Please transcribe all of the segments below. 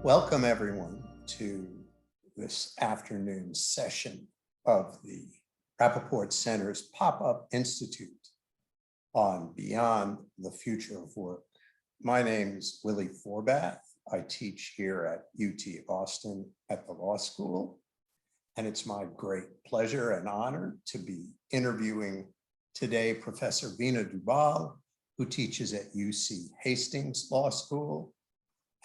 Welcome everyone to this afternoon session of the Rappaport Center's Pop-Up Institute on Beyond the Future of Work. My name is William Forbath. I teach here at UT Austin at the law school, and it's my great pleasure and honor to be interviewing today Professor Veena Dubal, who teaches at UC Hastings Law School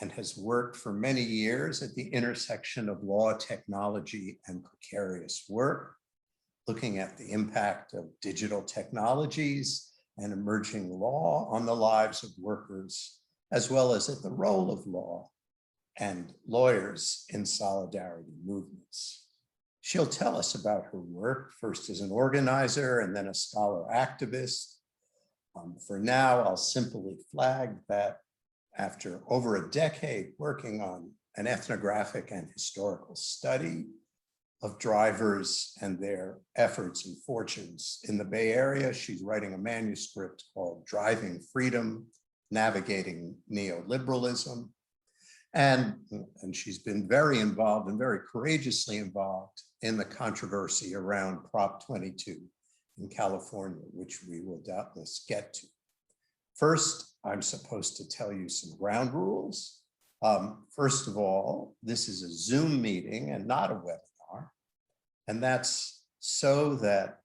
and has worked for many years at the intersection of law, technology, and precarious work, looking at the impact of digital technologies and emerging law on the lives of workers, as well as at the role of law and lawyers in solidarity movements. She'll tell us about her work, first as an organizer and then a scholar activist. For now, I'll simply flag that after over a decade working on an ethnographic and historical study of drivers and their efforts and fortunes in the Bay Area, she's writing a manuscript called Driving Freedom, Navigating Neoliberalism. And she's been very involved and very courageously involved in the controversy around Prop 22 in California, which we will doubtless get to. First, I'm supposed to tell you some ground rules. First of all, this is a Zoom meeting and not a webinar. And that's so that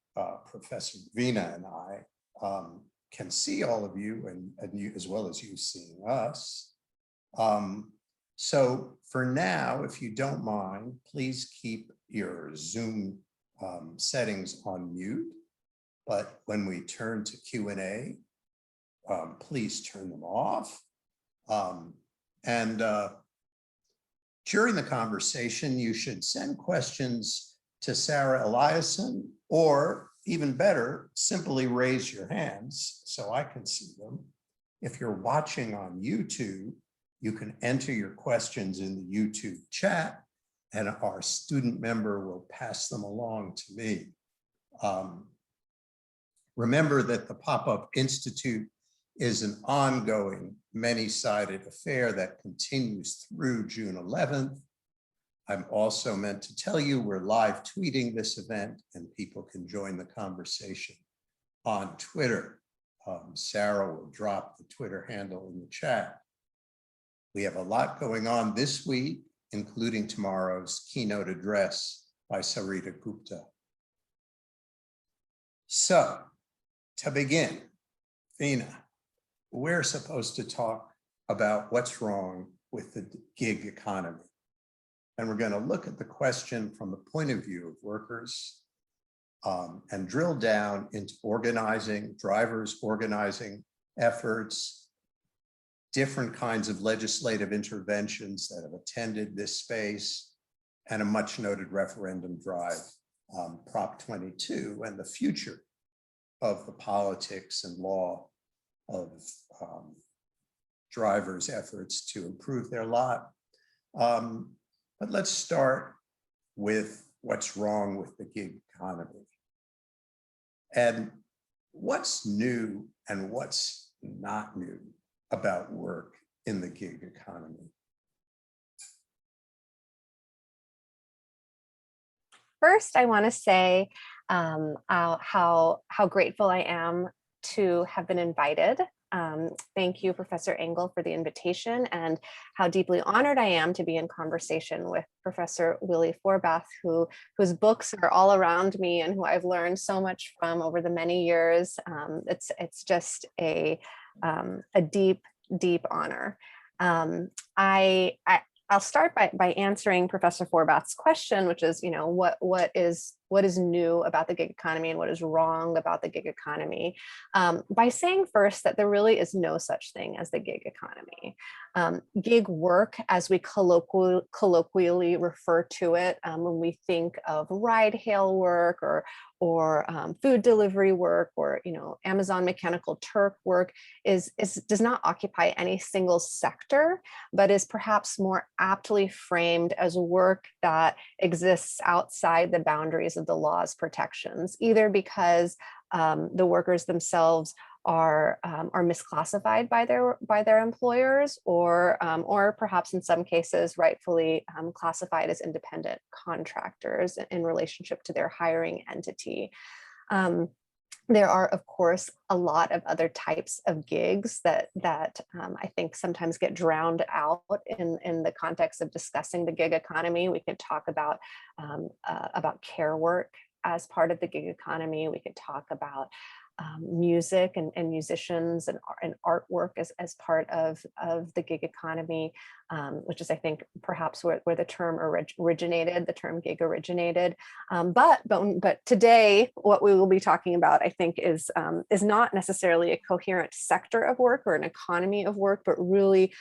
Professor Veena and I can see all of you and you, as well as you seeing us. So for now, if you don't mind, please keep your Zoom settings on mute. But when we turn to Q&A, please turn them off. During the conversation, you should send questions to Sarah Eliason, or even better, simply raise your hands so I can see them. If you're watching on YouTube, you can enter your questions in the YouTube chat and our student member will pass them along to me. Remember that the Pop-Up Institute is an ongoing, many-sided affair that continues through June 11th. I'm also meant to tell you we're live tweeting this event and people can join the conversation on Twitter. Sarah will drop the Twitter handle in the chat. We have a lot going on this week, including tomorrow's keynote address by Sarita Gupta. So, to begin, Veena, we're supposed to talk about what's wrong with the gig economy. And we're going to look at the question from the point of view of workers and drill down into organizing, drivers' organizing efforts, different kinds of legislative interventions that have attended this space, and a much noted referendum drive, Prop 22, and the future of the politics and law of drivers' efforts to improve their lot. But let's start with what's wrong with the gig economy. And what's new and what's not new about work in the gig economy? First, I want to say how grateful I am to have been invited. Thank you, Professor Engel, for the invitation, and how deeply honored I am to be in conversation with Professor Willie Forbath, whose books are all around me and who I've learned so much from over the many years. It's just a deep, deep honor. I'll start by answering Professor Forbath's question, which is, what is new about the gig economy and what is wrong about the gig economy, by saying first that there really is no such thing as the gig economy. Gig work, as we colloquially refer to it when we think of ride-hail work or food delivery work or Amazon Mechanical Turk work, does not occupy any single sector, but is perhaps more aptly framed as work that exists outside the boundaries of the law's protections, either because the workers themselves are misclassified by their employers, or perhaps in some cases rightfully classified as independent contractors in relationship to their hiring entity. There are, of course, a lot of other types of gigs that I think sometimes get drowned out in the context of discussing the gig economy. We could talk about care work as part of the gig economy. We could talk about music and musicians and artwork as part of the gig economy, which is, I think, perhaps where the term originated, the term gig originated. But today, what we will be talking about, I think, is not necessarily a coherent sector of work or an economy of work, but really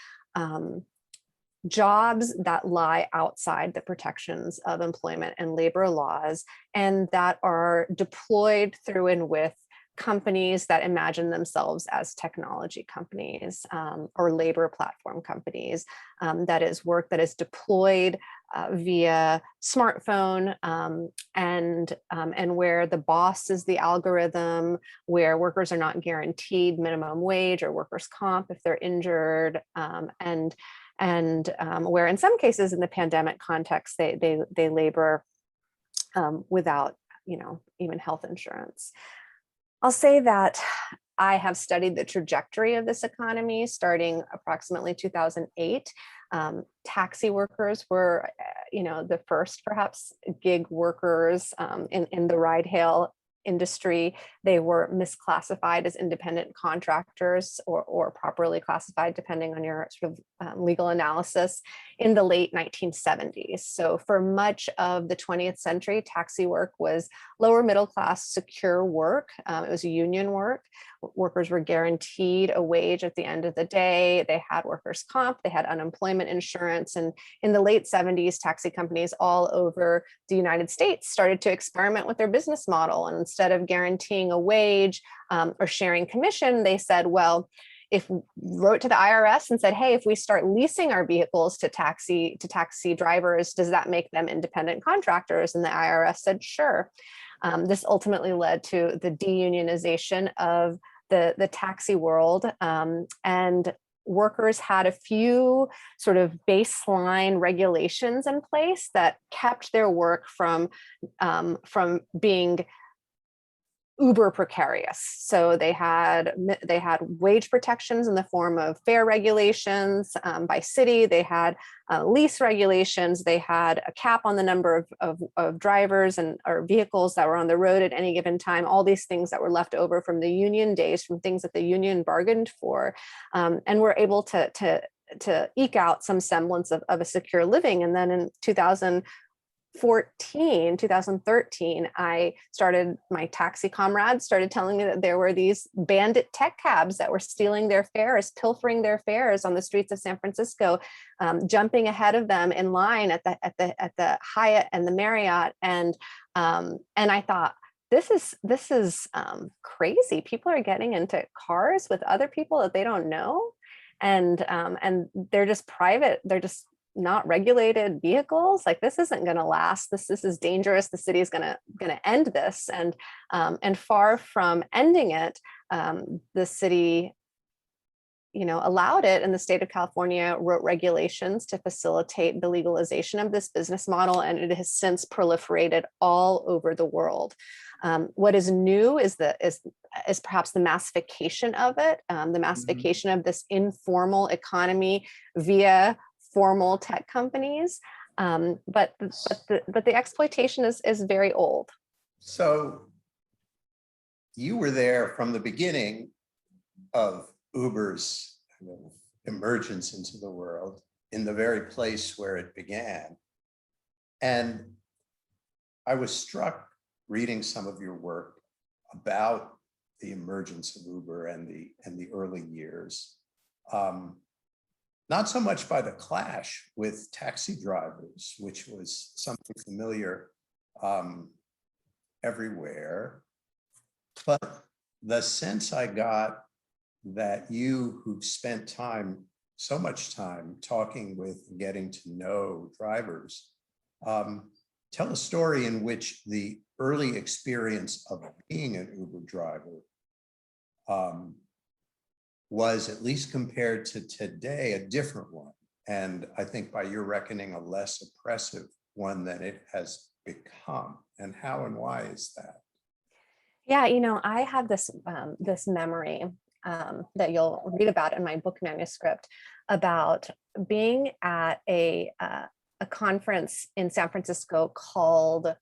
jobs that lie outside the protections of employment and labor laws, and that are deployed through and with companies that imagine themselves as technology companies or labor platform companies. That is work that is deployed via smartphone, and where the boss is the algorithm, where workers are not guaranteed minimum wage or workers' comp if they're injured, and where in some cases in the pandemic context they labor without even health insurance. I'll say that I have studied the trajectory of this economy starting approximately 2008. Taxi workers were, the first perhaps gig workers in the ride-hail industry. They were misclassified as independent contractors or properly classified depending on your sort of legal analysis in the late 1970s. So for much of the 20th century, taxi work was lower middle class secure work. It was union work. Workers were guaranteed a wage at the end of the day. They had workers' comp, they had unemployment insurance. And in the late 70s, taxi companies all over the United States started to experiment with their business model. And instead of guaranteeing a wage or sharing commission, they said, well, wrote to the IRS and said, hey, if we start leasing our vehicles to taxi drivers, does that make them independent contractors? And the IRS said, sure. This ultimately led to the deunionization of the taxi world, and workers had a few sort of baseline regulations in place that kept their work from being uber precarious. So they had wage protections in the form of fare regulations by city. They had lease regulations. They had a cap on the number of drivers or vehicles that were on the road at any given time. All these things that were left over from the union days, from things that the union bargained for, and were able to eke out some semblance of a secure living. And then in 2013, my taxi comrades started telling me that there were these bandit tech cabs that were stealing their fares, pilfering their fares on the streets of San Francisco, jumping ahead of them in line at the Hyatt and the Marriott. And I thought, this is crazy. People are getting into cars with other people that they don't know. And they're just private. They're just not regulated vehicles. Like, this isn't going to last. This is dangerous. The city is going to end this. And far from ending it, the city, allowed it, and the state of California wrote regulations to facilitate the legalization of this business model, and it has since proliferated all over the world. What is new is perhaps the massification of it, the massification of this informal economy via formal tech companies, but the exploitation is very old. So you were there from the beginning of Uber's emergence into the world, in the very place where it began. And I was struck reading some of your work about the emergence of Uber and the early years. Not so much by the clash with taxi drivers, which was something familiar everywhere, but the sense I got that you, who've spent so much time talking with and getting to know drivers, tell a story in which the early experience of being an Uber driver was, at least compared to today, a different one. And I think by your reckoning, a less oppressive one than it has become. And how and why is that? Yeah, I have this this memory that you'll read about in my book manuscript about being at a conference in San Francisco called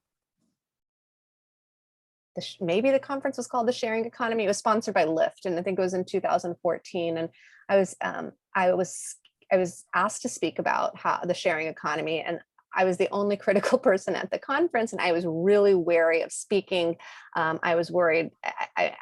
maybe the conference was called the Sharing Economy. It was sponsored by Lyft, and I think it was in 2014. And I was asked to speak about how the sharing economy, and I was the only critical person at the conference, and I was really wary of speaking. I was worried. I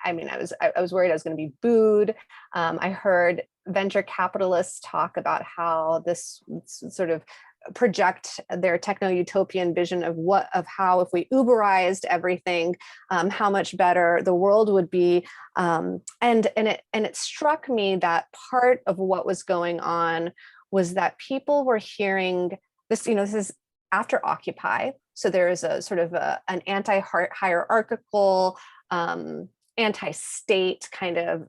was worried I was going to be booed. I heard venture capitalists talk about how this sort of project their techno-utopian vision of how if we uberized everything, how much better the world would be. And it struck me that part of what was going on was that people were hearing this, this is after Occupy. So there is a sort of an anti-hierarchical, anti-state kind of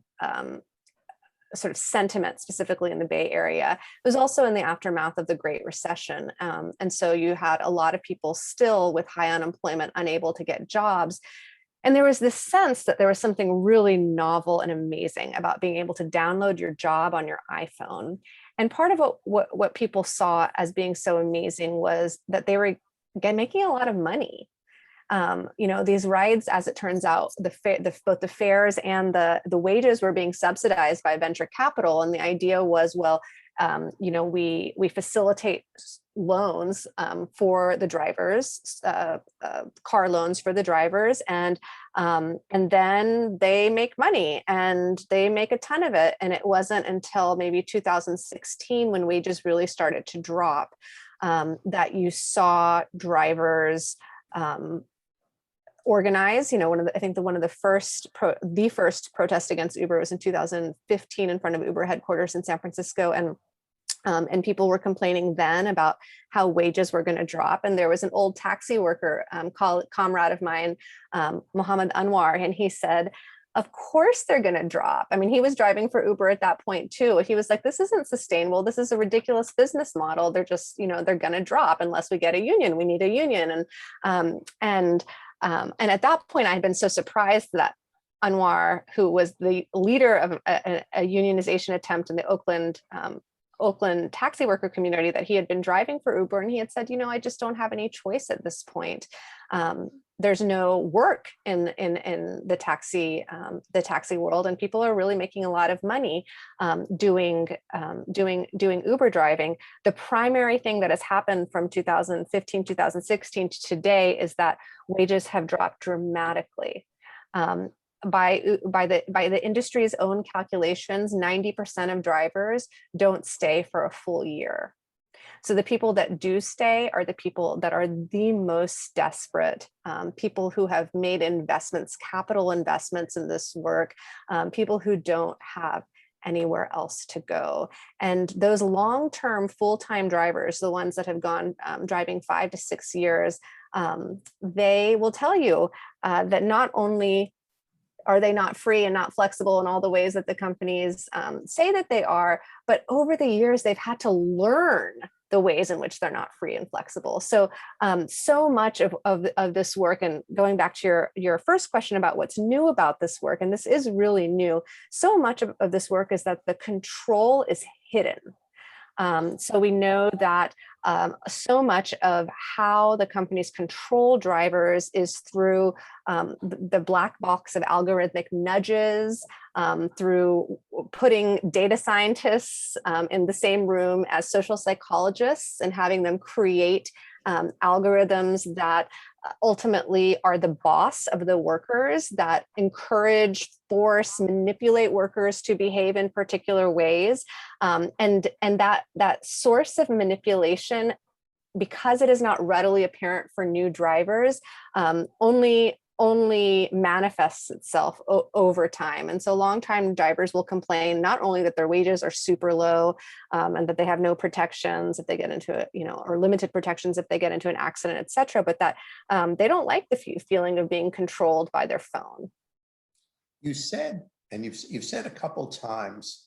sort of sentiment, specifically in the Bay Area. It was also in the aftermath of the Great Recession. And so you had a lot of people still with high unemployment, unable to get jobs. And there was this sense that there was something really novel and amazing about being able to download your job on your iPhone. And part of what people saw as being so amazing was that they were making a lot of money. These rides, as it turns out, both the fares and the wages were being subsidized by venture capital. And the idea was, well, we facilitate loans for the drivers, car loans for the drivers, and then they make money, and they make a ton of it. And it wasn't until maybe 2016, when wages really started to drop, that you saw drivers organize. One of the first protest against Uber was in 2015 in front of Uber headquarters in San Francisco, and people were complaining then about how wages were going to drop. And there was an old taxi worker, comrade of mine, Mohammed Anwar, and he said, of course they're going to drop. I mean, he was driving for Uber at that point too. He was like, this isn't sustainable. This is a ridiculous business model. They're just, they're going to drop unless we get a union. We need a union. And at that point, I had been so surprised that Anwar, who was the leader of a unionization attempt in the Oakland taxi worker community, that he had been driving for Uber, and he had said, I just don't have any choice at this point. There's no work in the taxi world, and people are really making a lot of money doing Uber driving. The primary thing that has happened from 2015, 2016 to today is that wages have dropped dramatically. By the industry's own calculations, 90% of drivers don't stay for a full year. So the people that do stay are the people that are the most desperate, people who have made investments, capital investments in this work, people who don't have anywhere else to go. And those long-term full-time drivers, the ones that have gone driving 5 to 6 years, they will tell you that not only are they not free and not flexible in all the ways that the companies say that they are, but over the years, they've had to learn the ways in which they're not free and flexible. So, so much of this work, and going back to your first question about what's new about this work, and this is really new, so much of this work is that the control is hidden. So we know that so much of how the companies control drivers is through the black box of algorithmic nudges, through putting data scientists in the same room as social psychologists and having them create algorithms that ultimately are the boss of the workers, that encourage, force, manipulate workers to behave in particular ways. And that source of manipulation, because it is not readily apparent for new drivers, only manifests itself over time. And so long-time drivers will complain not only that their wages are super low, and that they have no protections if they get into or limited protections if they get into an accident, et cetera, but that they don't like the feeling of being controlled by their phone. You said and you've said a couple times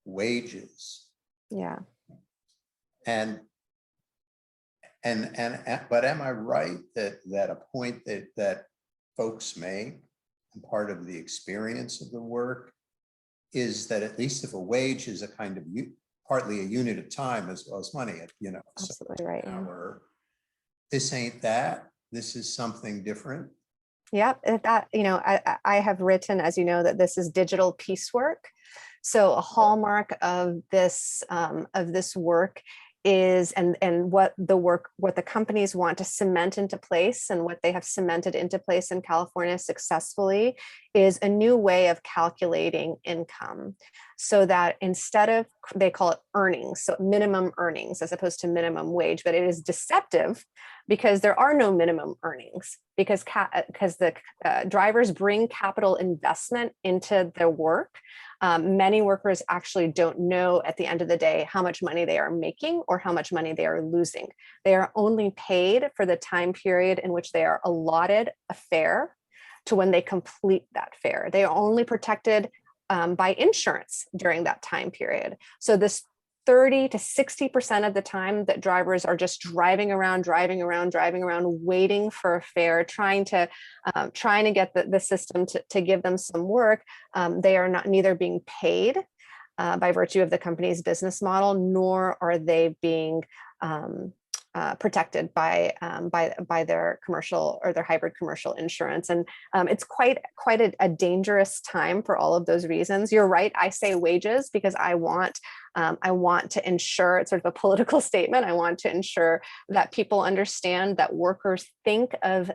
wages, Yeah. and but am I right that a point that folks make, and part of the experience of the work, is that at least if a wage is a kind of partly a unit of time as well as money, you know, Absolutely right. Yeah. hour, this ain't that. This is something different. Yep, that, you know, I have written, as you know, that this is digital piecework. So a hallmark of this work is, and what the companies want to cement into place, and what they have cemented into place in California successfully, is a new way of calculating income. So that instead of, they call it earnings, so minimum earnings as opposed to minimum wage, but it is deceptive because there are no minimum earnings, because the drivers bring capital investment into their work. Many workers actually don't know at the end of the day how much money they are making or how much money they are losing. They are only paid for the time period in which they are allotted a fare to when they complete that fare. They are only protected by insurance during that time period. So this 30 to 60% of the time that drivers are just driving around, waiting for a fare, trying to get the system to give them some work, they are neither being paid by virtue of the company's business model, nor are they being protected by their commercial or their hybrid commercial insurance. And it's quite a dangerous time for all of those reasons. You're right, I say wages because I want to ensure, it's sort of a political statement, I want to ensure that people understand that workers think of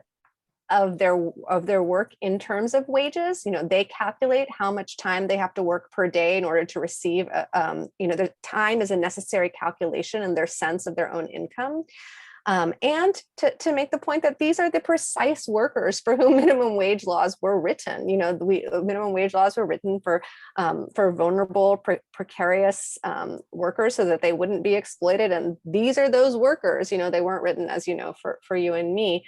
their work in terms of wages. You know, they calculate how much time they have to work per day in order to receive, their time is a necessary calculation in their sense of their own income. And to make the point that these are the precise workers for whom minimum wage laws were written. You know, minimum wage laws were written for vulnerable, precarious workers so that they wouldn't be exploited. And these are those workers. You know, they weren't written, as you know, for you and me.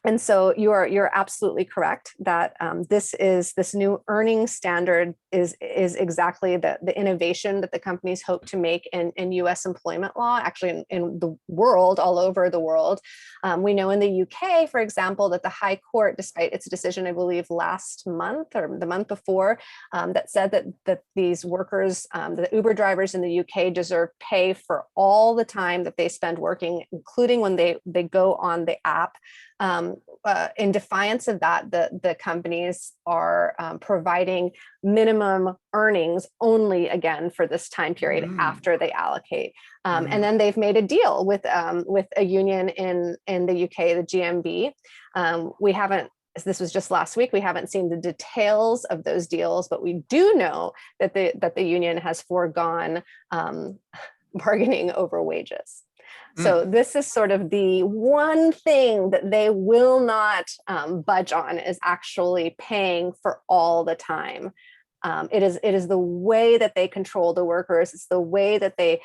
And so you're absolutely correct that this new earnings standard is exactly the innovation that the companies hope to make in U.S. employment law, actually in the world, all over the world. We know in the UK, for example, that the High Court, despite its decision, I believe last month or the month before, that said that these workers, the Uber drivers in the UK, deserve pay for all the time that they spend working, including when they go on the app. In defiance of that, the companies are providing minimum earnings only, again, for this time period after they allocate. And then they've made a deal with a union in the UK, the GMB. We haven't, this was just last week, we haven't seen the details of those deals, but we do know that the union has foregone bargaining over wages. So this is sort of the one thing that they will not budge on, is actually paying for all the time. It is the way that they control the workers. It's the way that they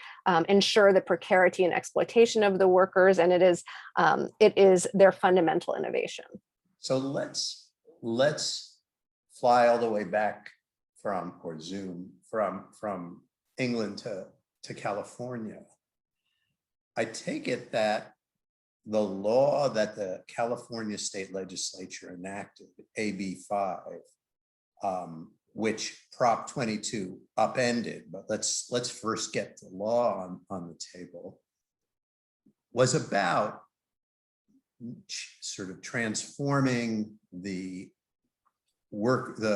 ensure the precarity and exploitation of the workers, and it is their fundamental innovation. So let's fly all the way back zoom from England to California. I take it that the law that the California state legislature enacted, AB 5, which Prop 22 upended, but let's first get the law on the table, was about sort of transforming the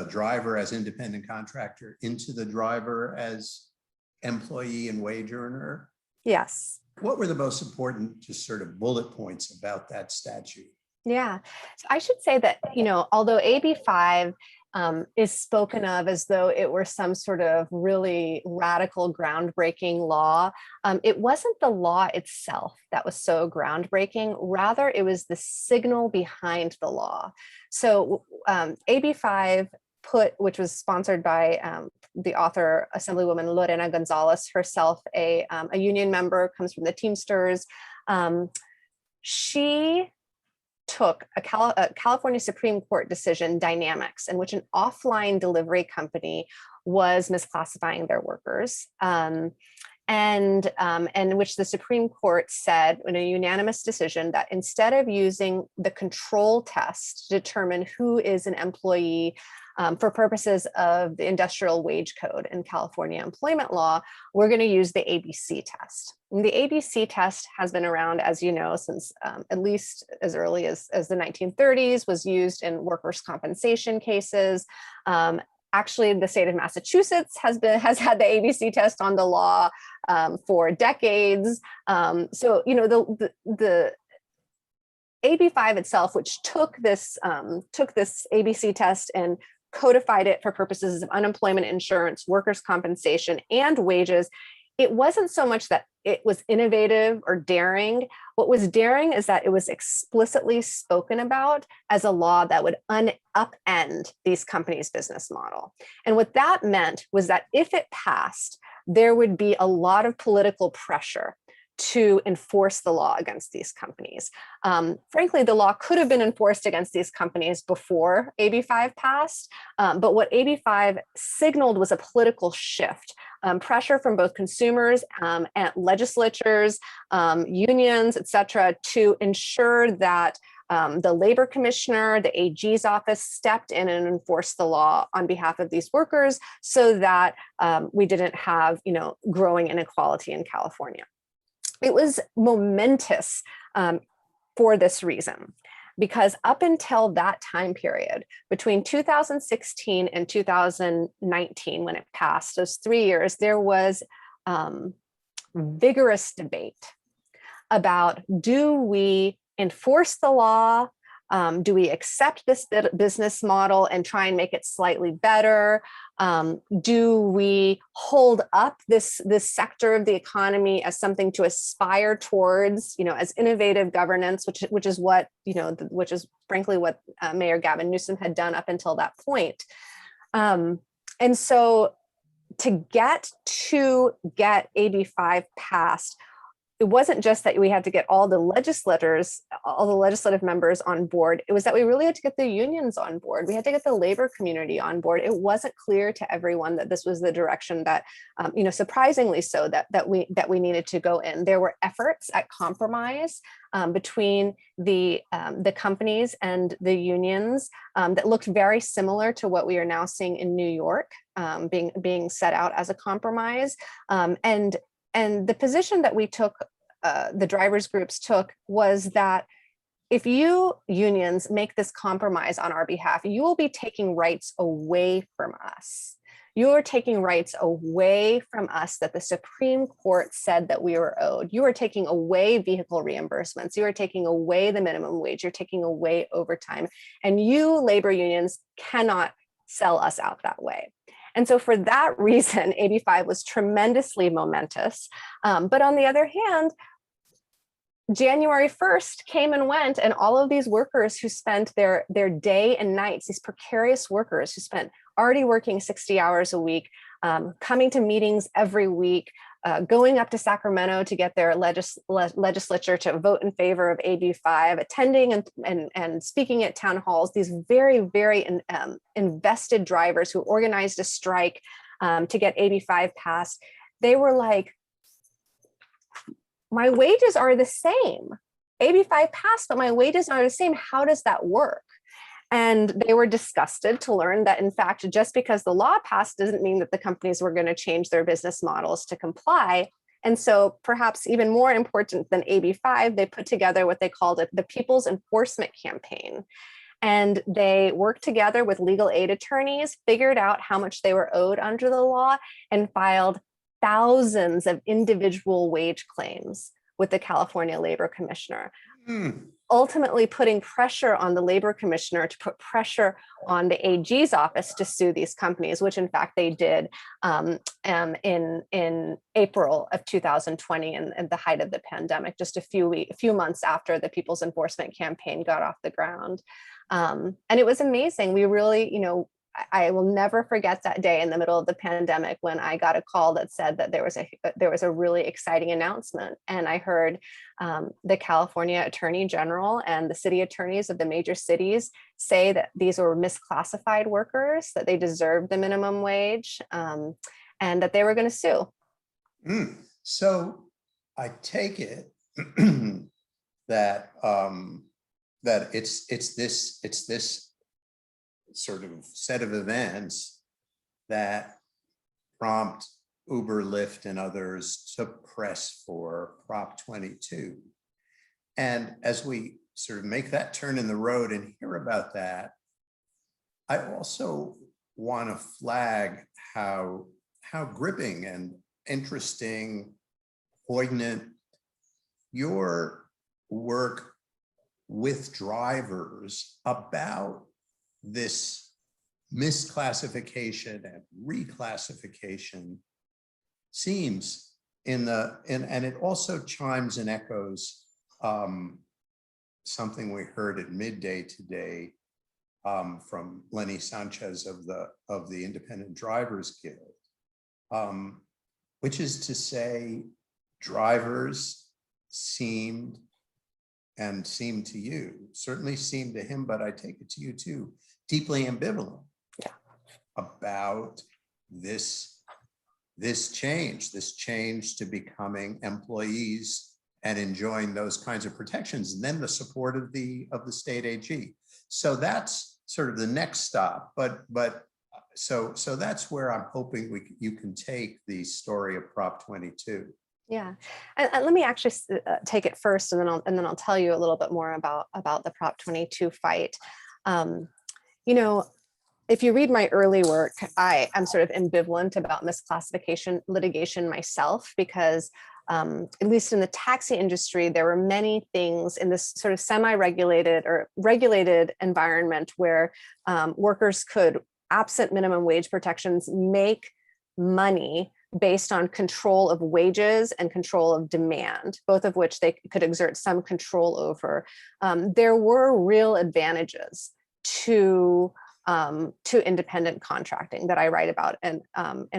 driver as independent contractor into the driver as employee and wage earner. Yes. What were the most important just sort of bullet points about that statute? Yeah, so I should say that, you know, although AB 5 is spoken of as though it were some sort of really radical, groundbreaking law, it wasn't the law itself that was so groundbreaking. Rather, it was the signal behind the law. So AB 5 which was sponsored by the author, Assemblywoman Lorena Gonzalez, herself a union member, comes from the Teamsters. She took a California Supreme Court decision, Dynamics, in which an offline delivery company was misclassifying their workers. And which the Supreme Court said in a unanimous decision that instead of using the control test to determine who is an employee for purposes of the industrial wage code and California employment law, we're going to use the ABC test. And the ABC test has been around, as you know, since at least as early as the 1930s, was used in workers' compensation cases. Actually, the state of Massachusetts has had the ABC test on the law for decades. So, you know, the AB5 itself, which took this ABC test and codified it for purposes of unemployment insurance, workers' compensation, and wages, it wasn't so much that it was innovative or daring. What was daring is that it was explicitly spoken about as a law that would upend these companies' business model. And what that meant was that if it passed, there would be a lot of political pressure to enforce the law against these companies. Frankly, the law could have been enforced against these companies before AB5 passed, but what AB5 signaled was a political shift, pressure from both consumers and legislatures, unions, et cetera, to ensure that the labor commissioner, the AG's office stepped in and enforced the law on behalf of these workers so that we didn't have, you know, growing inequality in California. It was momentous for this reason, because up until that time period, between 2016 and 2019, when it passed, those 3 years, there was vigorous debate about, do we enforce the law? Do we accept this business model and try and make it slightly better? Do we hold up this sector of the economy as something to aspire towards, you know, as innovative governance, which is what, you know, which is frankly what Mayor Gavin Newsom had done up until that point. And so to get AB5 passed, it wasn't just that we had to get all the legislative members on board. It was that we really had to get the unions on board. We had to get the labor community on board. It wasn't clear to everyone that this was the direction that, you know, surprisingly so, that we needed to go in. There were efforts at compromise between the companies and the unions that looked very similar to what we are now seeing in New York, being set out as a compromise. And the position that we took, the drivers groups took, was that if you unions make this compromise on our behalf, you will be taking rights away from us. You are taking rights away from us that the Supreme Court said that we were owed. You are taking away vehicle reimbursements. You are taking away the minimum wage. You're taking away overtime. And you labor unions cannot sell us out that way. And so for that reason, AB5 was tremendously momentous. But on the other hand, January 1st came and went, and all of these workers who spent their day and nights, these precarious workers who spent already working 60 hours a week, coming to meetings every week, going up to Sacramento to get their legislature to vote in favor of AB5, attending and speaking at town halls, these very, very invested drivers who organized a strike to get AB5 passed, they were like, my wages are the same. AB5 passed, but my wages are the same. How does that work? And they were disgusted to learn that, in fact, just because the law passed doesn't mean that the companies were going to change their business models to comply. And so perhaps even more important than AB5, they put together what they called the People's Enforcement Campaign. And they worked together with legal aid attorneys, figured out how much they were owed under the law, and filed thousands of individual wage claims with the California Labor Commissioner. Ultimately putting pressure on the labor commissioner to put pressure on the AG's office to sue these companies, which in fact they did in April of 2020, and the height of the pandemic, just a few months after the People's Enforcement Campaign got off the ground. And it was amazing. We really, I will never forget that day in the middle of the pandemic when I got a call that said that there was a really exciting announcement, and I heard the California Attorney General and the city attorneys of the major cities say that these were misclassified workers, that they deserved the minimum wage, and that they were going to sue. So I take it that that it's this sort of set of events that prompt Uber, Lyft, and others to press for Prop 22. And as we sort of make that turn in the road and hear about that, I also want to flag how gripping and interesting, poignant your work with drivers about this misclassification and reclassification seems and it also chimes and echoes something we heard at midday today from Lenny Sanchez of the Independent Drivers Guild, which is to say drivers seemed to you, certainly seemed to him, but I take it to you too, deeply ambivalent about this change to becoming employees and enjoying those kinds of protections, and then the support of the state AG. So that's sort of the next stop. So that's where I'm hoping you can take the story of Prop 22. Yeah, and let me actually take it first, and then I'll tell you a little bit more about the Prop 22 fight. You know, if you read my early work, I am sort of ambivalent about misclassification litigation myself, because at least in the taxi industry, there were many things in this sort of semi-regulated or regulated environment where workers could, absent minimum wage protections, make money based on control of wages and control of demand, both of which they could exert some control over. There were real advantages to independent contracting that I write about in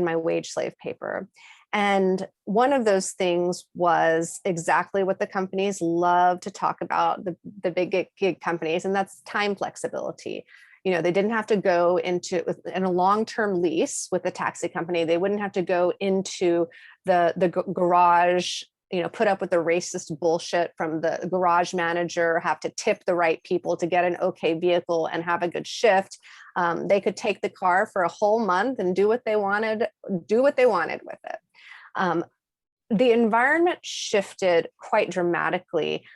my wage slave paper. And one of those things was exactly what the companies love to talk about, the big gig companies, and that's time flexibility. You know, they didn't have to go in a long-term lease with the taxi company. They wouldn't have to go into the garage, you know, put up with the racist bullshit from the garage manager, have to tip the right people to get an okay vehicle and have a good shift. They could take the car for a whole month and do what they wanted with it. The environment shifted quite dramatically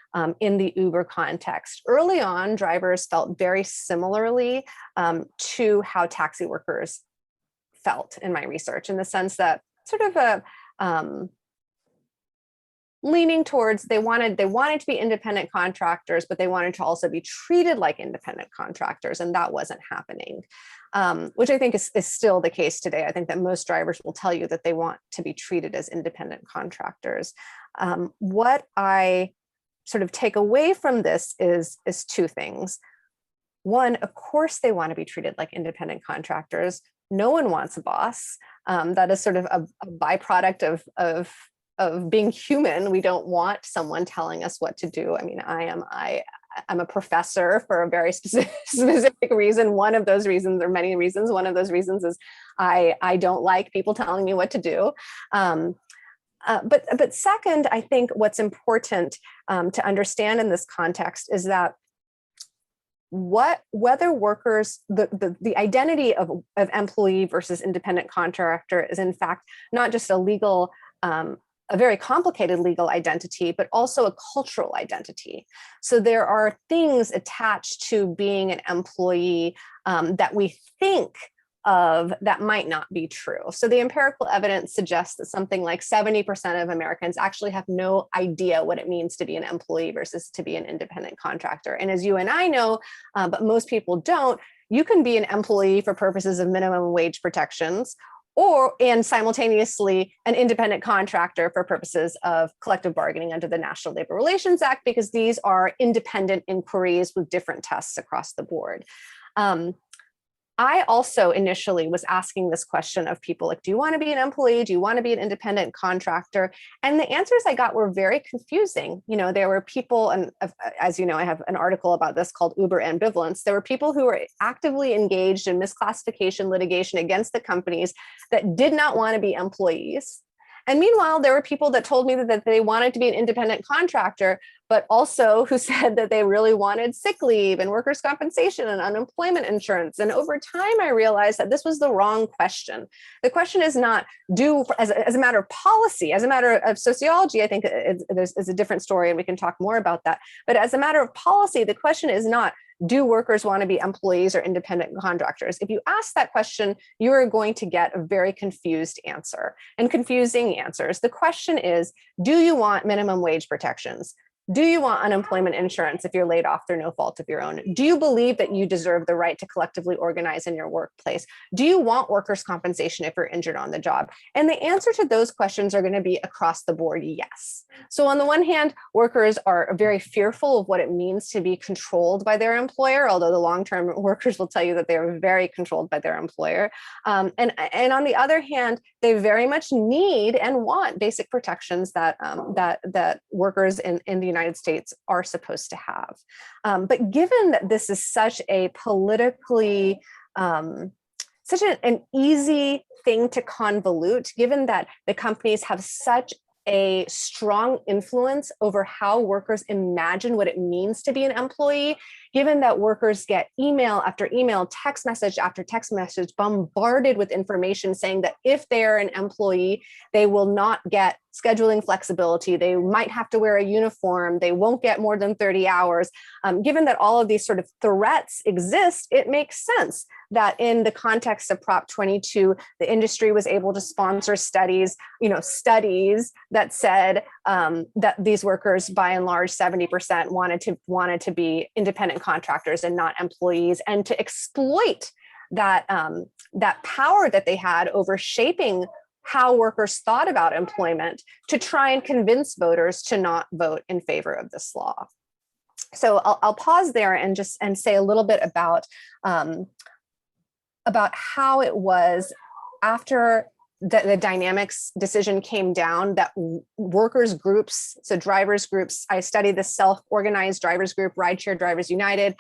in the Uber context. Early on, drivers felt very similarly to how taxi workers felt in my research, in the sense that sort of a leaning towards they wanted to be independent contractors, but they wanted to also be treated like independent contractors, and that wasn't happening. Which I think is still the case today. I think that most drivers will tell you that they want to be treated as independent contractors. What I sort of take away from this is two things. One, of course, they want to be treated like independent contractors. No one wants a boss. That is sort of a byproduct of being human. We don't want someone telling us what to do. I mean, I'm a professor for a very specific reason. One of those reasons, or many reasons, one of those reasons is I don't like people telling me what to do. But second, I think what's important to understand in this context is that whether workers, the identity of employee versus independent contractor is in fact not just a legal, a very complicated legal identity, but also a cultural identity. So there are things attached to being an employee that we think of that might not be true. So the empirical evidence suggests that something like 70% of Americans actually have no idea what it means to be an employee versus to be an independent contractor. And as you and I know, but most people don't, you can be an employee for purposes of minimum wage protections, and simultaneously an independent contractor for purposes of collective bargaining under the National Labor Relations Act, because these are independent inquiries with different tests across the board. I also initially was asking this question of people like, do you want to be an employee? Do you want to be an independent contractor? And the answers I got were very confusing. You know, there were people, and as you know, I have an article about this called Uber ambivalence. There were people who were actively engaged in misclassification litigation against the companies that did not want to be employees. And meanwhile, there were people that told me that they wanted to be an independent contractor, but also who said that they really wanted sick leave and workers' compensation and unemployment insurance. And over time, I realized that this was the wrong question. The question is not as a matter of policy, as a matter of sociology, I think there's a different story and we can talk more about that. But as a matter of policy, the question is not, do workers want to be employees or independent contractors? If you ask that question, you are going to get a very confused answer and confusing answers. The question is, do you want minimum wage protections? Do you want unemployment insurance if you're laid off through no fault of your own? Do you believe that you deserve the right to collectively organize in your workplace? Do you want workers' compensation if you're injured on the job? And the answer to those questions are going to be across the board, yes. So on the one hand, workers are very fearful of what it means to be controlled by their employer, although the long-term workers will tell you that they're very controlled by their employer. And on the other hand, they very much need and want basic protections that workers in the United States are supposed to have. But given that this is such a politically, such an easy thing to convolute, given that the companies have such a strong influence over how workers imagine what it means to be an employee, given that workers get email after email, text message after text message, bombarded with information saying that if they're an employee, they will not get scheduling flexibility, they might have to wear a uniform, they won't get more than 30 hours. Given that all of these sort of threats exist, it makes sense that in the context of Prop 22, the industry was able to sponsor studies that said that these workers, by and large, 70% wanted to be independent contractors and not employees, and to exploit that power that they had over shaping how workers thought about employment to try and convince voters to not vote in favor of this law. So I'll pause there and say a little bit about how it was after the dynamics decision came down that workers groups, so drivers groups, I studied the self-organized drivers group, Rideshare Drivers United.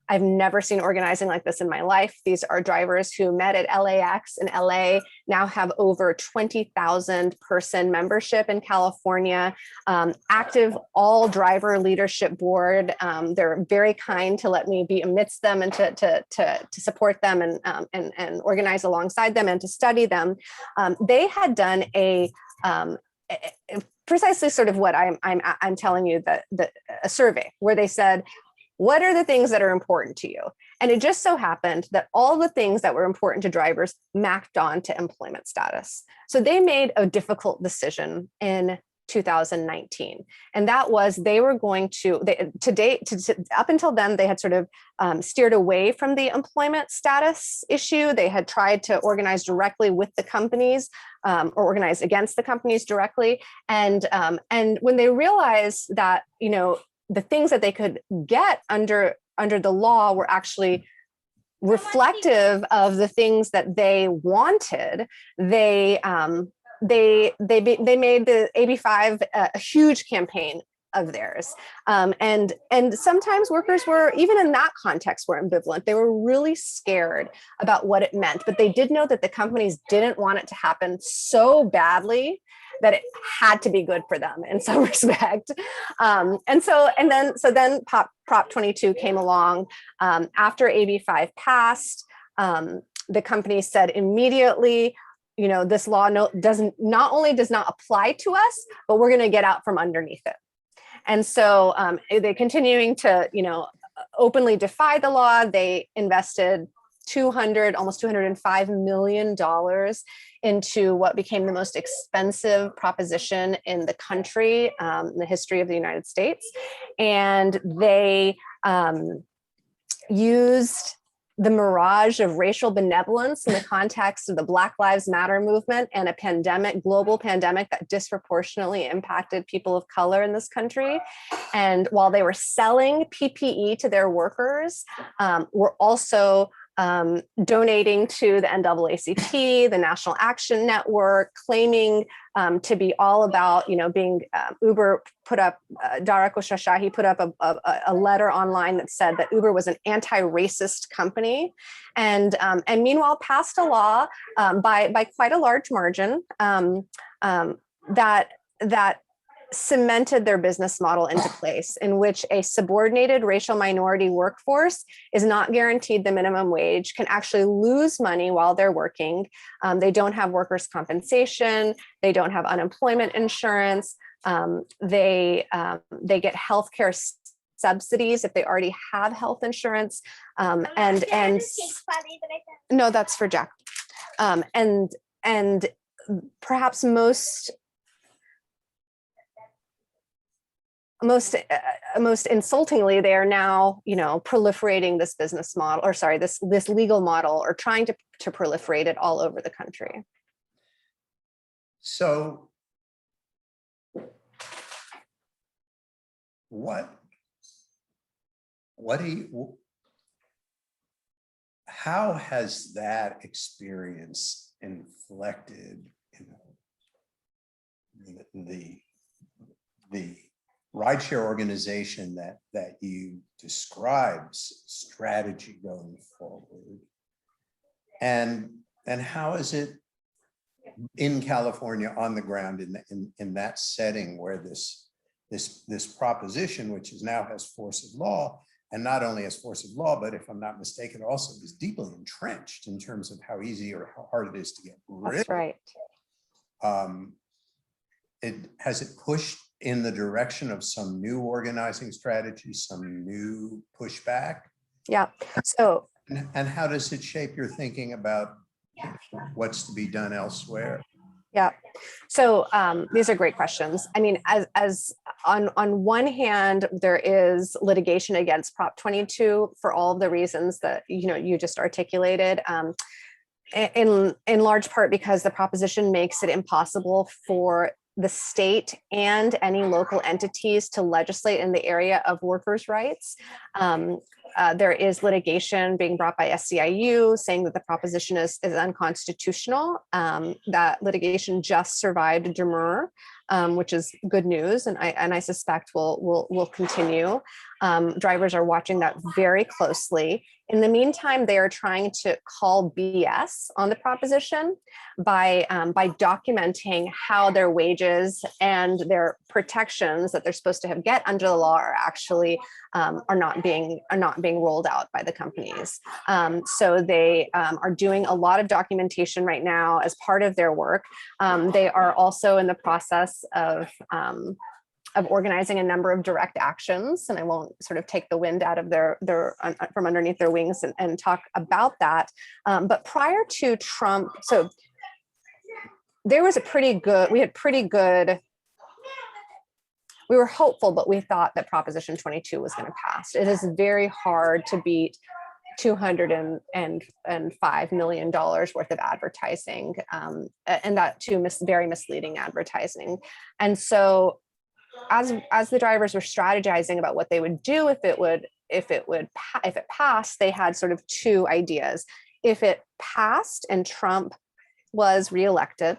I've never seen organizing like this in my life. These are drivers who met at LAX in LA, now have over 20,000 person membership in California, active all driver leadership board. They're very kind to let me be amidst them and to support them and organize alongside them and to study them. They had done precisely sort of what I'm telling you, a survey where they said, what are the things that are important to you? And it just so happened that all the things that were important to drivers mapped on to employment status. So they made a difficult decision in 2019. And that was they were going up until then, they had sort of steered away from the employment status issue. They had tried to organize directly with the companies or organize against the companies directly. And when they realized that, the things that they could get under the law were actually reflective of the things that they wanted, they made the AB5 a huge campaign of theirs. And sometimes workers were, even in that context, were ambivalent. They were really scared about what it meant, but they did know that the companies didn't want it to happen so badly that it had to be good for them in some respect. So then Prop 22 came along after AB5 passed. The company said immediately, this law not only does not apply to us, but we're going to get out from underneath it. And so they're continuing to, openly defy the law. They invested almost $205 million into what became the most expensive proposition in the country, in the history of the United States. And they used the mirage of racial benevolence in the context of the Black Lives Matter movement and a global pandemic that disproportionately impacted people of color in this country. And while they were selling PPE to their workers, were also donating to the NAACP, the National Action Network, claiming to be all about, being Uber put up, Dara Khosrowshahi put up a letter online that said that Uber was an anti-racist company, and meanwhile passed a law by quite a large margin that cemented their business model into place, in which a subordinated racial minority workforce is not guaranteed the minimum wage, can actually lose money while they're working. They don't have workers' compensation. They don't have unemployment insurance. They get healthcare subsidies if they already have health insurance. No, that's for Jack. And perhaps most insultingly, they are now, proliferating this business model, or sorry, this legal model, or trying to proliferate it all over the country. So how has that experience inflected the rideshare organization that you describes strategy going forward, and how is it in California on the ground in that setting where this proposition, which now has force of law, and not only has force of law, but if I'm not mistaken, also is deeply entrenched in terms of how easy or how hard it is to get rid of. That's right. Has it pushed in the direction of some new organizing strategy, some new pushback? Yeah. So, and how does it shape your thinking about what's to be done elsewhere? Yeah. So these are great questions. I mean, as on one hand, there is litigation against Prop 22 for all of the reasons that you just articulated. In large part because the proposition makes it impossible for the state and any local entities to legislate in the area of workers' rights. There is litigation being brought by SEIU saying that the proposition is unconstitutional. That litigation just survived a demurrer, which is good news, and I suspect will continue. Drivers are watching that very closely. In the meantime, they are trying to call BS on the proposition by documenting how their wages and their protections that they're supposed to get under the law are actually are not being rolled out by the companies. So they are doing a lot of documentation right now as part of their work. They are also in the process of organizing a number of direct actions, and I won't sort of take the wind out of their from underneath their wings and talk about that. But prior to Trump, so there was we were hopeful, but we thought that Proposition 22 was going to pass. It is very hard to beat $205 million worth of advertising, and that too very misleading advertising. And so as the drivers were strategizing about what they would do if it passed, they had sort of two ideas. If it passed and Trump was reelected,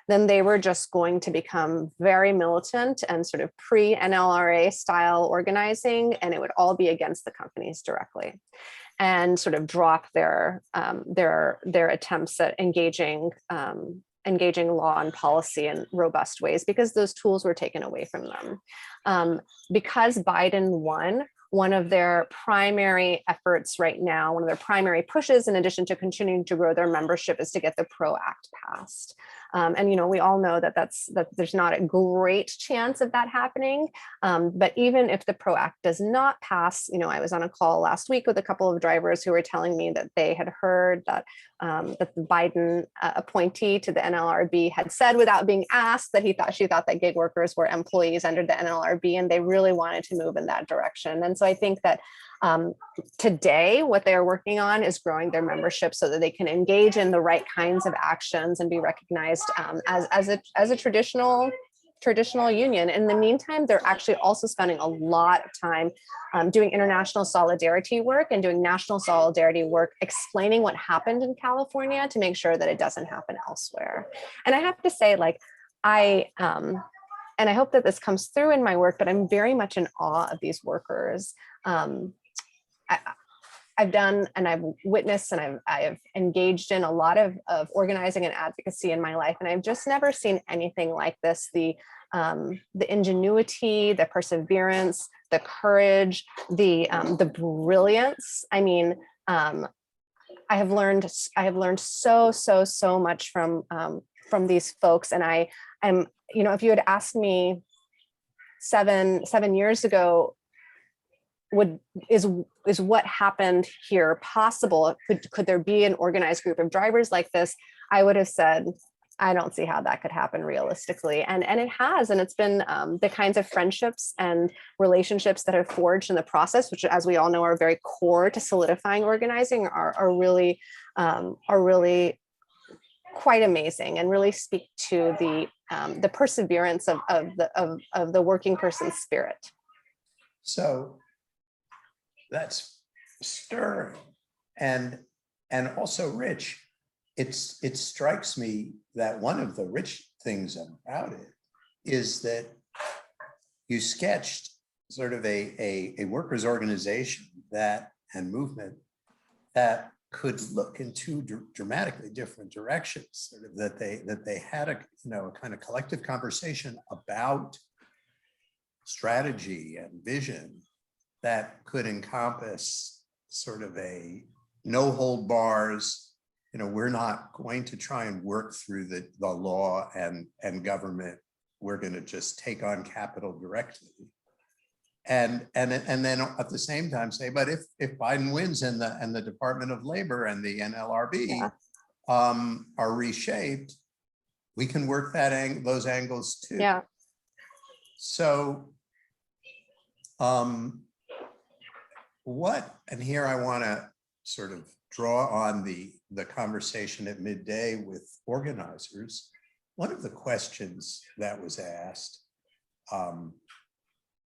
then they were just going to become very militant and sort of pre-NLRA style organizing, and it would all be against the companies directly, and sort of drop their attempts at engaging law and policy in robust ways, because those tools were taken away from them. Because Biden won, one of their primary efforts right now, one of their primary pushes, in addition to continuing to grow their membership, is to get the PRO Act passed. And we all know that there's not a great chance of that happening. But even if the PRO Act does not pass, I was on a call last week with a couple of drivers who were telling me that they had heard that the Biden appointee to the NLRB had said, without being asked, that she thought that gig workers were employees under the NLRB, and they really wanted to move in that direction. And so I think that today, what they're working on is growing their membership so that they can engage in the right kinds of actions and be recognized as a traditional traditional union. In the meantime, they're actually also spending a lot of time doing international solidarity work and doing national solidarity work, explaining what happened in California to make sure that it doesn't happen elsewhere. And I have to say, like, and I hope that this comes through in my work, but I'm very much in awe of these workers. I've done and I've witnessed and I've engaged in a lot of organizing and advocacy in my life, and I've just never seen anything like this. The ingenuity, the perseverance, the courage, the brilliance. I mean, I have learned so much from these folks, and I'm, you know, if you had asked me seven years ago, is what happened here possible? Could there be an organized group of drivers like this? I would have said, I don't see how that could happen realistically. And it has, and it's been the kinds of friendships and relationships that have forged in the process, which, as we all know, are very core to solidifying organizing, are really quite amazing, and really speak to the perseverance of the working person's spirit. So that's stirring and also rich. It strikes me that one of the rich things about it is that you sketched sort of a workers' organization and movement that could look in two dramatically different directions, sort of that they had a kind of collective conversation about strategy and vision that could encompass sort of a no hold bars. We're not going to try and work through the law and government. We're going to just take on capital directly. And then at the same time say, but if Biden wins and the Department of Labor and the NLRB are reshaped, we can work those angles too. Yeah. So and here I want to sort of draw on the conversation at midday with organizers. One of the questions that was asked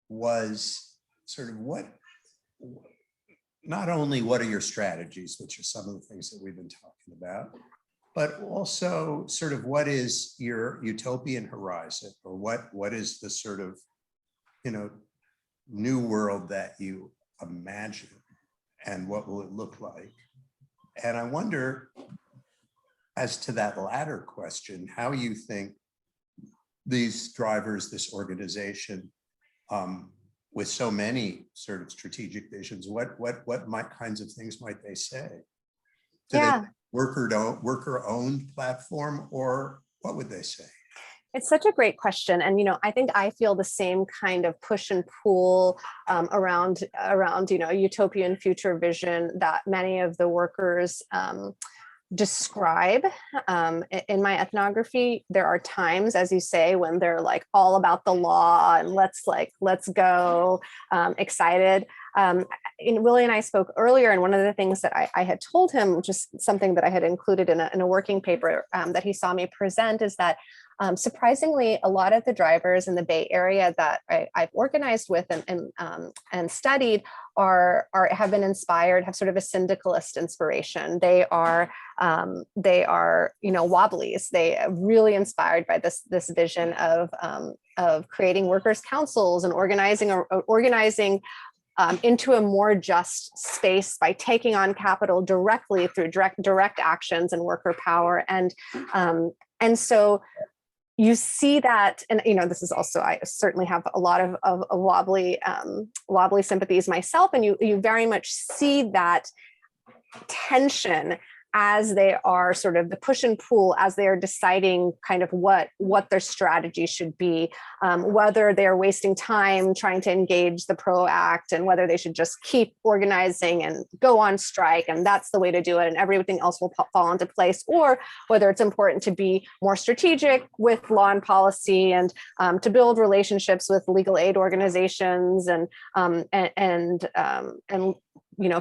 was sort of not only what are your strategies, which are some of the things that we've been talking about, but also sort of what is your utopian horizon, or what is the sort of new world that you imagine, and what will it look like? And I wonder, as to that latter question, how you think these drivers, this organization, with so many sort of strategic visions, what kinds of things might they say? Do they worker-owned platform, or what would they say? It's such a great question. And, I think I feel the same kind of push and pull around, a utopian future vision that many of the workers describe. In my ethnography, there are times, as you say, when they're like all about the law and let's go, excited. Willie and I spoke earlier, and one of the things that I had told him, just something that I had included in a working paper that he saw me present, is that surprisingly, a lot of the drivers in the Bay Area that I've organized with and studied have been inspired, have sort of a syndicalist inspiration. They are wobblies. They are really inspired by this vision of creating workers' councils and organizing into a more just space by taking on capital directly through direct actions and worker power. And so you see that, and this is also, I certainly have a lot of wobbly sympathies myself, and you very much see that tension as they are sort of the push and pull, as they are deciding kind of what their strategy should be, whether they're wasting time trying to engage the PRO Act, and whether they should just keep organizing and go on strike, and that's the way to do it, and everything else will fall into place, or whether it's important to be more strategic with law and policy, and to build relationships with legal aid organizations and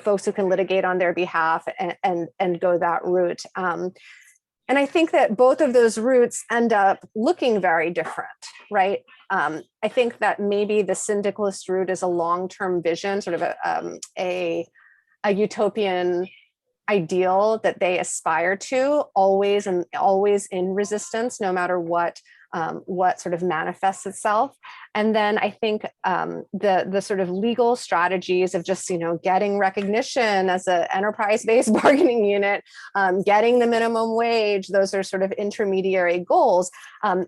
folks who can litigate on their behalf and go that route. And I think that both of those routes end up looking very different, right? I think that maybe the syndicalist route is a long-term vision, sort of a utopian ideal that they aspire to, always and always in resistance, no matter what sort of manifests itself. And then I think the sort of legal strategies of just, getting recognition as an enterprise-based bargaining unit, getting the minimum wage, those are sort of intermediary goals.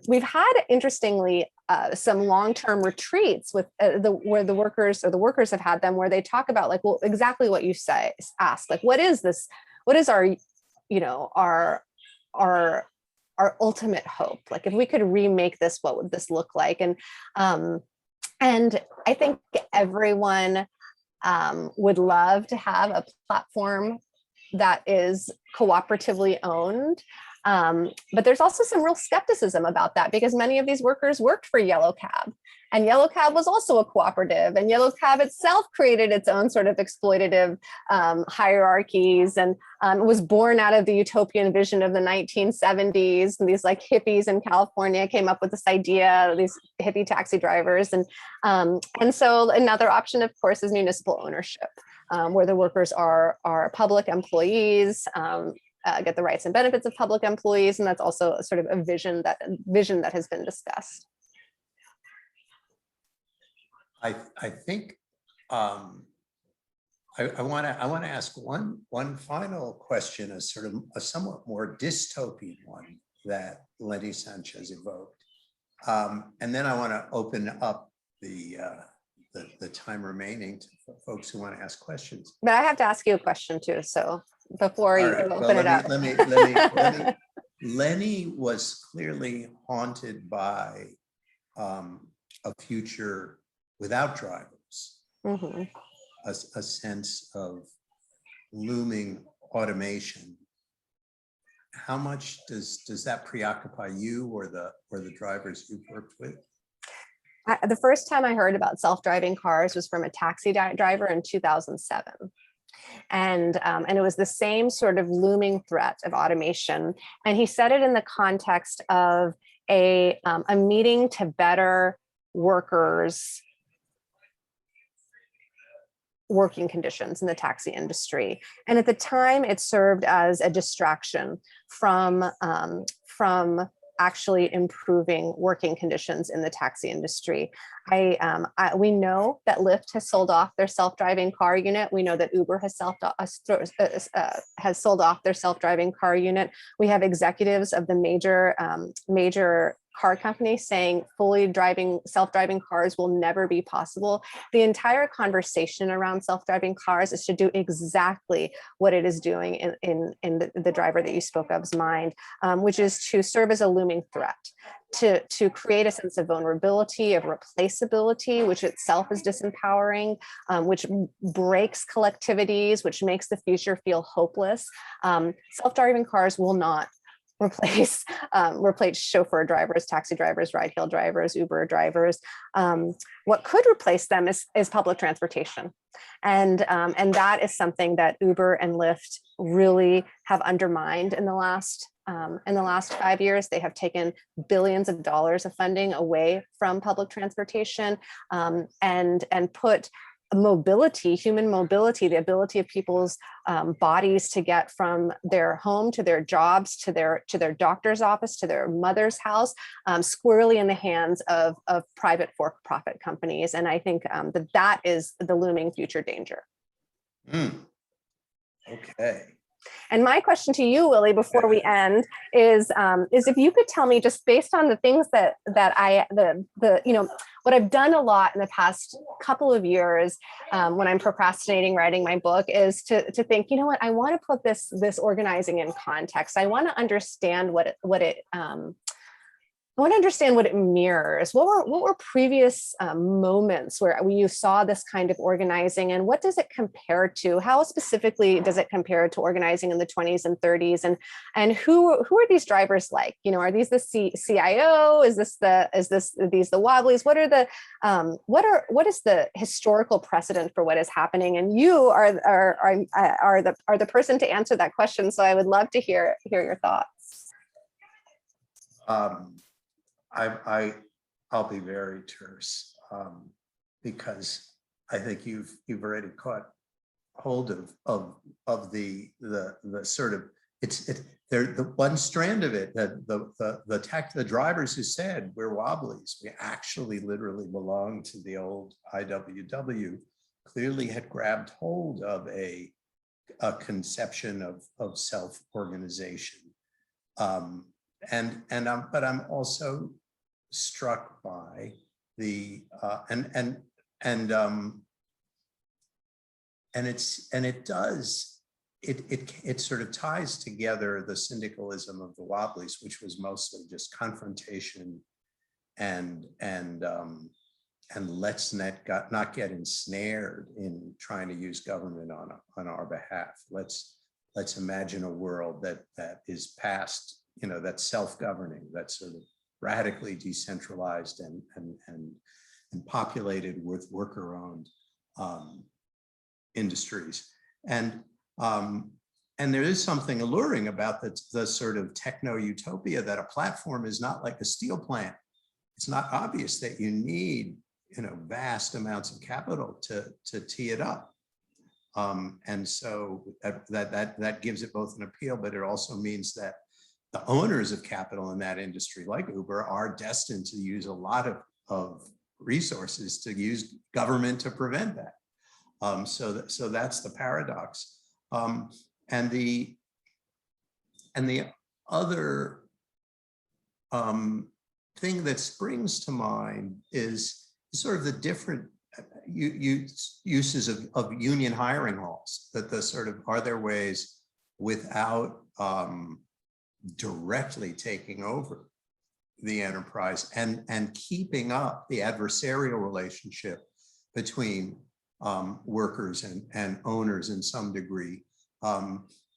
We've had, interestingly, some long-term retreats with where the workers have had them, where they talk about, like, well, exactly what you ask, like, what is this? What is our ultimate hope? Like, if we could remake this, what would this look like? And I think everyone would love to have a platform that is cooperatively owned. But there's also some real skepticism about that, because many of these workers worked for Yellow Cab, and Yellow Cab was also a cooperative, and Yellow Cab itself created its own sort of exploitative hierarchies, and was born out of the utopian vision of the 1970s. And these, like, hippies in California came up with this idea, these hippie taxi drivers. And so another option, of course, is municipal ownership, where the workers are public employees, get the rights and benefits of public employees. And that's also a sort of a vision that has been discussed. I think I want to ask one final question, a sort of a somewhat more dystopian one that Lenny Sanchez evoked, and then I want to open up the time remaining to folks who want to ask questions. But I have to ask you a question too, so before you open it up. Let me. Lenny was clearly haunted by a future without drivers, Mm-hmm. a sense of looming automation. How much does that preoccupy you or the drivers you've worked with? The first time I heard about self-driving cars was from a taxi driver in 2007. And it was the same sort of looming threat of automation. And he said it in the context of a meeting to better workers' working conditions in the taxi industry. And at the time, it served as a distraction from actually improving working conditions in the taxi industry. We know that Lyft has sold off their self-driving car unit. We know that Uber has sold off their self-driving car unit. We have executives of the major car companies saying fully self-driving cars will never be possible. The entire conversation around self-driving cars is to do exactly what it is doing in the driver that you spoke of's mind, which is to serve as a looming threat, to create a sense of vulnerability, of replaceability, which itself is disempowering, which breaks collectivities, which makes the future feel hopeless. Self-driving cars will not replace chauffeur drivers, taxi drivers, ride-hail drivers, Uber drivers. What could replace them is public transportation, and that is something that Uber and Lyft really have undermined in the last 5 years. They have taken billions of dollars of funding away from public transportation, and put mobility, human mobility, the ability of people's bodies to get from their home to their jobs, to their doctor's office, to their mother's house, squarely in the hands of private for-profit companies. And I think that is the looming future danger. Okay. And my question to you, Willie, before we end, is if you could tell me, just based on the things that what I've done a lot in the past couple of years when I'm procrastinating writing my book, is to think, I want to put this organizing in context. I want to understand what it mirrors. What were previous moments where you saw this kind of organizing, and what does it compare to? How specifically does it compare to organizing in the 20s and 30s? And who are these drivers like? Are these the CIO? Is these the Wobblies? What is the historical precedent for what is happening? And you are the person to answer that question. So I would love to hear your thoughts. I'll be very terse, because I think you've already caught hold of the sort of, they're the one strand of it, that the drivers who said we're wobblies, we actually literally belong to the old IWW, clearly had grabbed hold of a conception of self-organization. But I'm also struck by the it sort of ties together the syndicalism of the Wobblies, which was mostly just confrontation and let's not get ensnared in trying to use government on our behalf. Let's imagine a world that is past, that's self-governing, that's sort of radically decentralized and populated with worker-owned industries. And there is something alluring about the sort of techno-utopia, that a platform is not like a steel plant. It's not obvious that you need vast amounts of capital to tee it up. And so that gives it both an appeal, but it also means that the owners of capital in that industry, like Uber, are destined to use a lot of resources to use government to prevent that. So that's the paradox. And the other thing that springs to mind is sort of the different uses of union hiring halls, that the sort of, are there ways without directly taking over the enterprise and keeping up the adversarial relationship between workers and owners in some degree,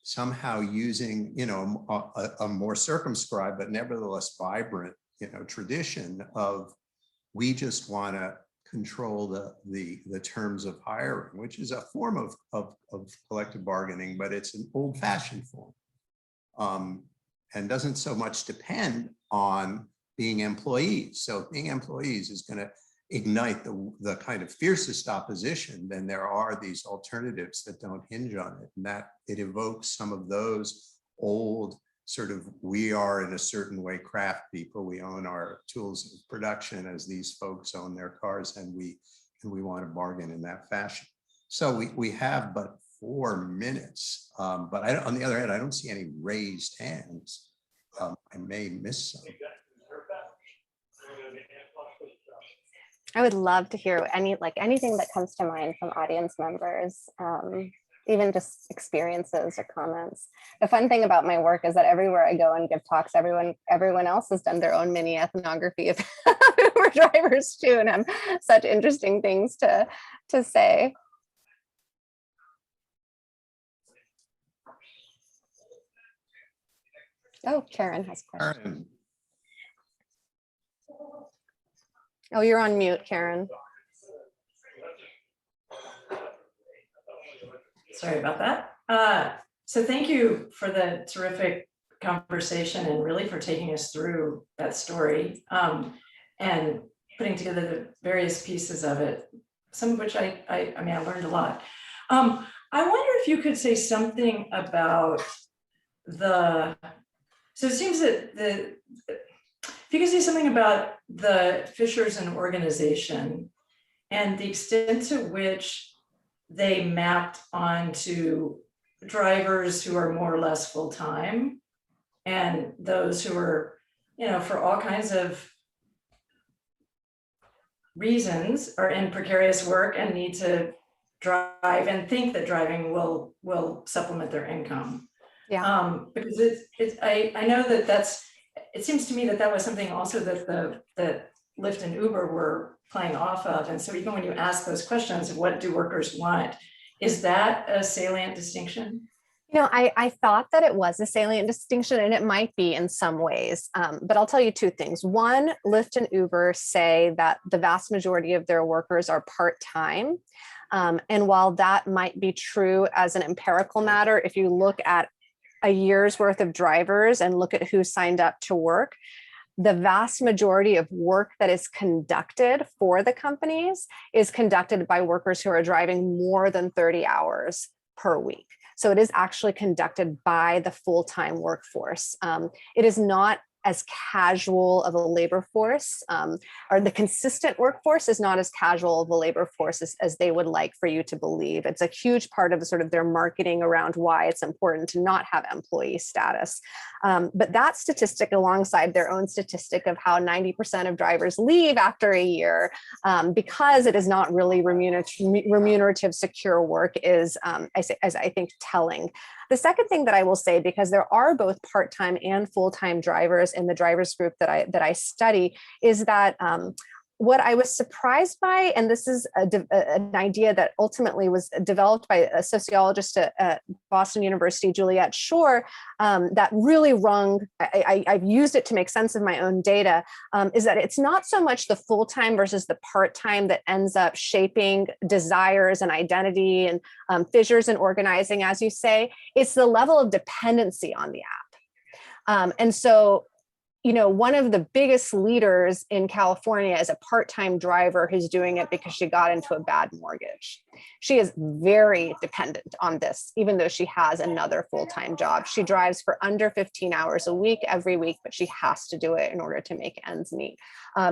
somehow using a more circumscribed but nevertheless vibrant tradition of, we just want to control the terms of hiring, which is a form of collective bargaining, but it's an old-fashioned form, and doesn't so much depend on being employees. So being employees is going to ignite the kind of fiercest opposition. Then there are these alternatives that don't hinge on it, and that it evokes some of those old sort of, we are in a certain way craft people. We own our tools of production as these folks own their cars, and we want to bargain in that fashion. So we have but 4 minutes, but on the other hand, I don't see any raised hands. I may miss some. I would love to hear anything that comes to mind from audience members, even just experiences or comments. The fun thing about my work is that everywhere I go and give talks, everyone else has done their own mini ethnography of Uber drivers too, and have such interesting things to say. Oh, Karen has a question. Oh, you're on mute, Karen. Sorry about that. So thank you for the terrific conversation, and really for taking us through that story, and putting together the various pieces of it, some of which I learned a lot. I wonder if you could say something about so it seems that if you could say something about the fissures in organization and the extent to which they mapped onto drivers who are more or less full-time, and those who are, for all kinds of reasons are in precarious work and need to drive and think that driving will supplement their income. Yeah. Because I know it seems to me that was something also that Lyft and Uber were playing off of. And so even when you ask those questions of what do workers want, is that a salient distinction? I thought that it was a salient distinction, and it might be in some ways, but I'll tell you 2 things. One, Lyft and Uber say that the vast majority of their workers are part-time. And while that might be true as an empirical matter, if you look at a year's worth of drivers and look at who signed up to work, the vast majority of work that is conducted for the companies is conducted by workers who are driving more than 30 hours per week. So it is actually conducted by the full-time workforce. It is not as casual of a labor force, or the consistent workforce is not as casual of a labor force as they would like for you to believe. It's a huge part of sort of their marketing around why it's important to not have employee status. But that statistic, alongside their own statistic of how 90% of drivers leave after a year because it is not really remunerative secure work, is, as I think, telling. The second thing that I will say, because there are both part-time and full-time drivers in the drivers group that I study, is that what I was surprised by, and this is an idea that ultimately was developed by a sociologist at Boston University, Juliet Schor, that really I've used it to make sense of my own data, is that it's not so much the full-time versus the part-time that ends up shaping desires and identity and fissures in organizing, as you say. It's the level of dependency on the app. And so, one of the biggest leaders in California is a part-time driver who's doing it because she got into a bad mortgage. She is very dependent on this, even though she has another full-time job. She drives for under 15 hours a week, every week, but she has to do it in order to make ends meet.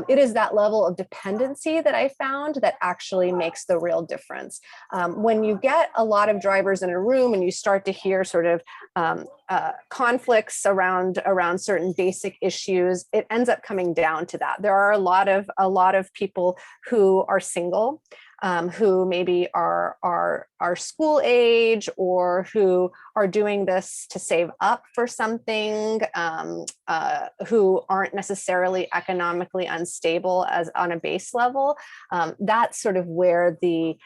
It is that level of dependency that I found that actually makes the real difference. When you get a lot of drivers in a room and you start to hear sort of conflicts around certain basic issues, it ends up coming down to that. There are a lot of people who are single, who maybe are school age, or who are doing this to save up for something, who aren't necessarily economically unstable as on a base level. That's sort of where the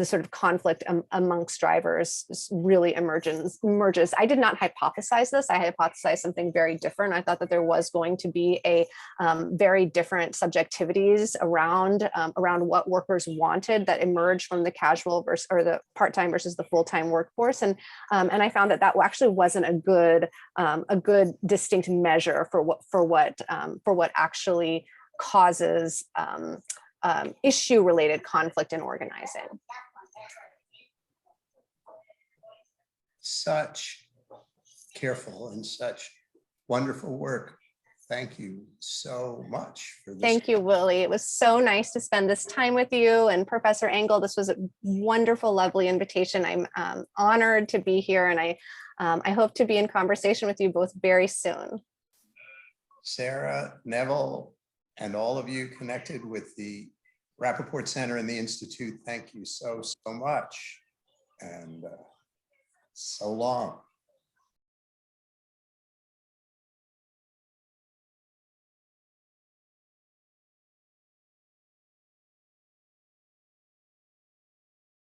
sort of conflict amongst drivers really emerges. I did not hypothesize this. I hypothesized something very different. I thought that there was going to be a very different subjectivities around what workers wanted that emerged from the casual versus, or the part-time versus the full-time workforce, and I found that actually wasn't a good distinct measure for what actually causes issue-related conflict in organizing. Such careful and such wonderful work. Thank you so much for this. Thank you, Willie. It was so nice to spend this time with you. And Professor Engel, this was a wonderful, lovely invitation. I'm honored to be here, and I hope to be in conversation with you both very soon. Sarah, Neville, and all of you connected with the Rappaport Center and the Institute, thank you so much. And so long.